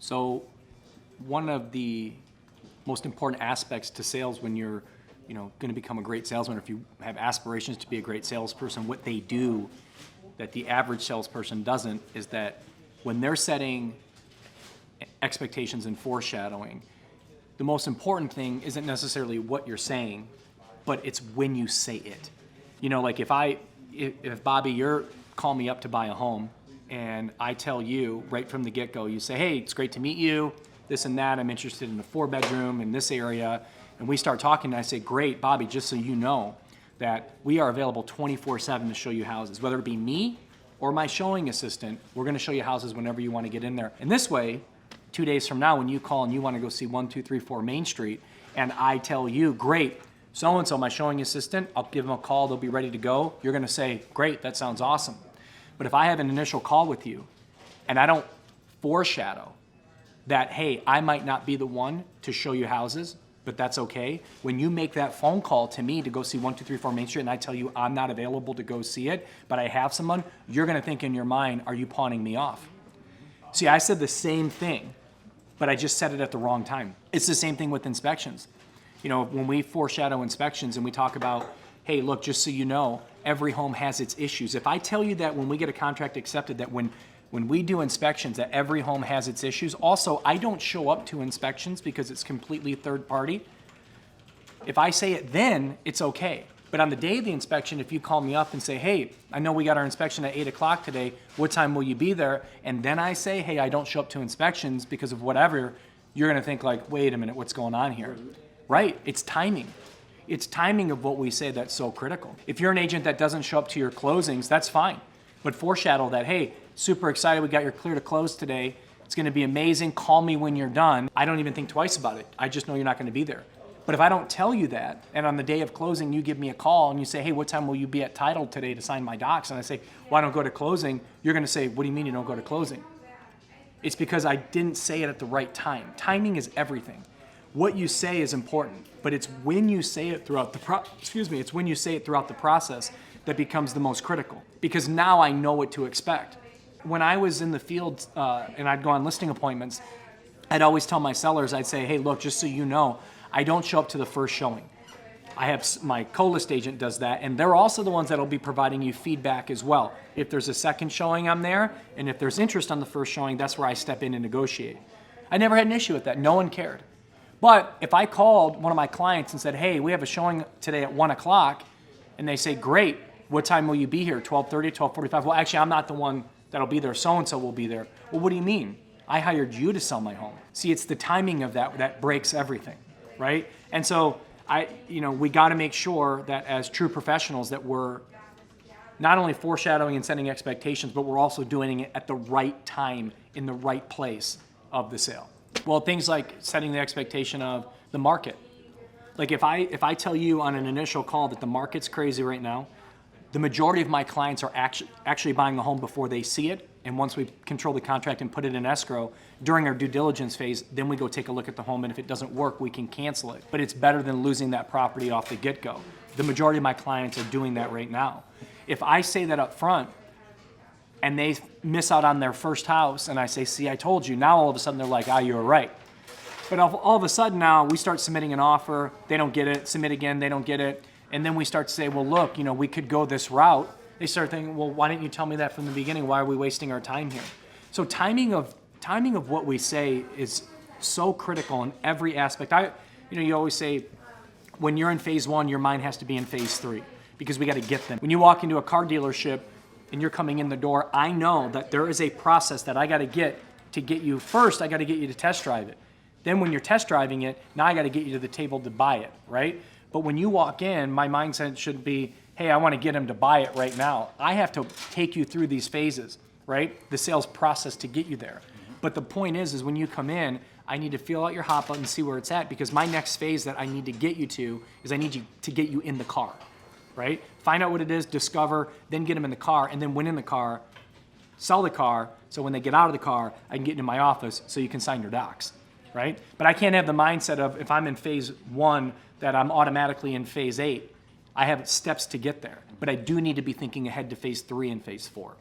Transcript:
So one of the most important aspects to sales when you're going to become a great salesman, or if you have aspirations to be a great salesperson, what they do that the average salesperson doesn't is that when they're setting expectations and foreshadowing, the most important thing isn't necessarily what you're saying, but it's when you say it. Like if Bobby, you're calling me up to buy a home, and I tell you right from the get-go, you say, hey, it's great to meet you, this and that, I'm interested in a 4-bedroom in this area, and we start talking, and I say, great, Bobby, just so you know that we are available 24/7 to show you houses, whether it be me or my showing assistant, we're gonna show you houses whenever you wanna get in there. And this way, 2 days from now, when you call and you wanna go see 1, 2, 3, 4 Main Street, and I tell you, great, so-and-so, my showing assistant, I'll give them a call, they'll be ready to go, you're gonna say, great, that sounds awesome. But if I have an initial call with you, and I don't foreshadow that, hey, I might not be the one to show you houses, but that's okay. When you make that phone call to me to go see 1, 2, 3, 4 Main Street, and I tell you I'm not available to go see it, but I have someone, you're gonna think in your mind, are you pawning me off? See, I said the same thing, but I just said it at the wrong time. It's the same thing with inspections. When we foreshadow inspections and we talk about, hey, look, just so you know, every home has its issues. If I tell you that when we get a contract accepted, that when we do inspections, that every home has its issues. Also, I don't show up to inspections because it's completely third party. If I say it then, it's okay. But on the day of the inspection, if you call me up and say, hey, I know we got our inspection at 8 o'clock today, what time will you be there? And then I say, hey, I don't show up to inspections because of whatever, you're gonna think like, wait a minute, what's going on here? Right, it's timing. It's timing of what we say that's so critical. If you're an agent that doesn't show up to your closings, that's fine. But foreshadow that, hey, super excited, we got your clear to close today. It's gonna be amazing, call me when you're done. I don't even think twice about it. I just know you're not gonna be there. But if I don't tell you that, and on the day of closing, you give me a call and you say, hey, what time will you be at title today to sign my docs? And I say, well, I don't go to closing. You're gonna say, what do you mean you don't go to closing? It's because I didn't say it at the right time. Timing is everything. What you say is important, but it's when you say it throughout it's when you say it throughout the process that becomes the most critical, because now I know what to expect. When I was in the field and I'd go on listing appointments, I'd always tell my sellers, I'd say, hey, look, just so you know, I don't show up to the first showing. I have my co-list agent does that, and they're also the ones that'll be providing you feedback as well. If there's a second showing, I'm there, and if there's interest on the first showing, that's where I step in and negotiate. I never had an issue with that, no one cared. But if I called one of my clients and said, hey, we have a showing today at 1 o'clock, and they say, great, what time will you be here? 12:30, 12:45? Well, actually, I'm not the one that'll be there. So-and-so will be there. Well, what do you mean? I hired you to sell my home. See, it's the timing of that breaks everything, right? And so we got to make sure that as true professionals that we're not only foreshadowing and setting expectations, but we're also doing it at the right time in the right place of the sale. Well, things like setting the expectation of the market. Like if I tell you on an initial call that the market's crazy right now, the majority of my clients are actually buying the home before they see it. And once we control the contract and put it in escrow, during our due diligence phase, then we go take a look at the home, and if it doesn't work, we can cancel it. But it's better than losing that property off the get-go. The majority of my clients are doing that right now. If I say that up front, and they miss out on their first house, and I say, see, I told you, now all of a sudden they're like, you were right. But all of a sudden now, we start submitting an offer, they don't get it, submit again, they don't get it, and then we start to say, well, look, we could go this route. They start thinking, well, why didn't you tell me that from the beginning? Why are we wasting our time here? So timing of what we say is so critical in every aspect. You always say, when you're in phase 1, your mind has to be in phase 3, because we got to get them. When you walk into a car dealership, and you're coming in the door, I know that there is a process that I got to get you. First, I got to get you to test drive it. Then when you're test driving it, now I got to get you to the table to buy it, right? But when you walk in, my mindset should be, hey, I want to get him to buy it right now. I have to take you through these phases, right? The sales process to get you there. But the point is when you come in, I need to feel out your hot button and see where it's at, because my next phase that I need to get you to is I need you to get you in the car. Right? Find out what it is, discover, then get them in the car, and then when in the car, sell the car, so when they get out of the car, I can get into my office so you can sign your docs, right? But I can't have the mindset of, if I'm in phase 1, that I'm automatically in phase 8. I have steps to get there, but I do need to be thinking ahead to phase 3 and phase 4.